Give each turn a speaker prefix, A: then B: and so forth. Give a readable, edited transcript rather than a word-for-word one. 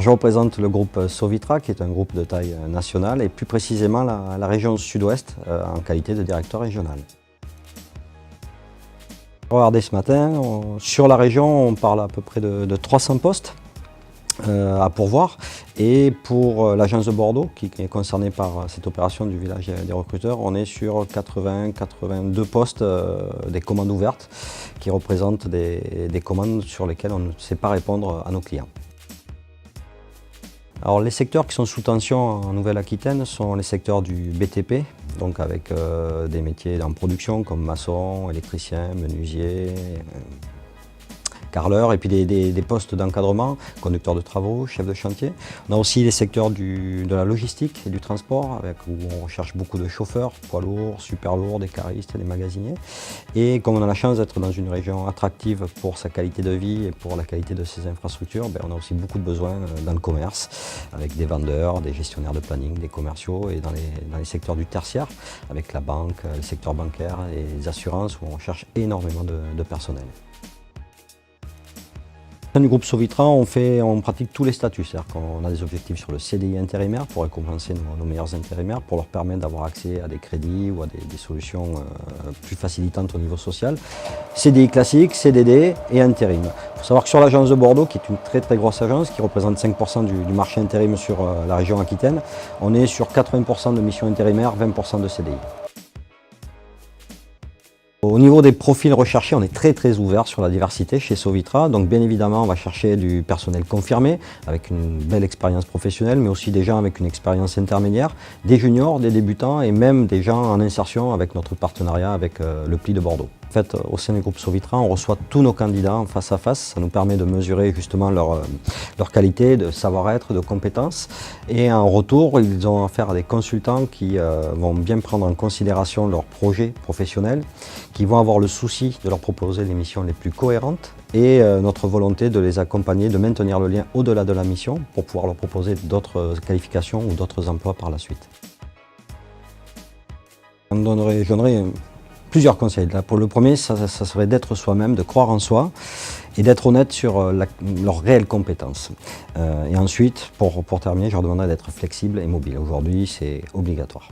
A: je représente le groupe Sovitra, qui est un groupe de taille nationale, et plus précisément la région sud-ouest, en qualité de directeur régional. Regardez ce matin, sur la région, on parle à peu près de 300 postes à pourvoir. Et pour l'agence de Bordeaux, qui est concernée par cette opération du village des recruteurs, on est sur 80-82 postes, des commandes ouvertes, qui représentent des commandes sur lesquelles on ne sait pas répondre à nos clients. Alors, les secteurs qui sont sous tension en Nouvelle-Aquitaine sont les secteurs du BTP, donc avec des métiers en production comme maçon, électricien, menuisier, carreleur, et puis des postes d'encadrement, conducteur de travaux, chef de chantier. On a aussi les secteurs de la logistique et du transport, où on recherche beaucoup de chauffeurs, poids lourds, super lourds, des caristes, des magasiniers. Et comme on a la chance d'être dans une région attractive pour sa qualité de vie et pour la qualité de ses infrastructures, on a aussi beaucoup de besoins dans le commerce, avec des vendeurs, des gestionnaires de planning, des commerciaux, et dans les secteurs du tertiaire, avec la banque, le secteur bancaire et les assurances, où on cherche énormément de personnel. Au sein du groupe Sovitra, on pratique tous les statuts, c'est-à-dire qu'on a des objectifs sur le CDI intérimaire pour récompenser nos meilleurs intérimaires, pour leur permettre d'avoir accès à des crédits ou à des solutions plus facilitantes au niveau social. CDI classique, CDD et intérim. Il faut savoir que sur l'agence de Bordeaux, qui est une très grosse agence, qui représente 5% du marché intérim sur la région Aquitaine, on est sur 80% de missions intérimaires, 20% de CDI. Au niveau des profils recherchés, on est très ouvert sur la diversité chez Sovitra. Donc bien évidemment, on va chercher du personnel confirmé, avec une belle expérience professionnelle, mais aussi des gens avec une expérience intermédiaire, des juniors, des débutants et même des gens en insertion avec notre partenariat avec le Pli de Bordeaux. En fait, au sein du groupe Sovitra, on reçoit tous nos candidats en face à face. Ça nous permet de mesurer justement leur qualité, de savoir-être, de compétences. Et en retour, ils ont affaire à des consultants qui vont bien prendre en considération leurs projets professionnels, qui vont avoir le souci de leur proposer les missions les plus cohérentes et notre volonté de les accompagner, de maintenir le lien au-delà de la mission pour pouvoir leur proposer d'autres qualifications ou d'autres emplois par la suite. Je donnerais plusieurs conseils. Là, pour le premier, ça serait d'être soi-même, de croire en soi et d'être honnête sur leurs réelles compétences. Et ensuite, pour terminer, je leur demanderais d'être flexible et mobile. Aujourd'hui, c'est obligatoire.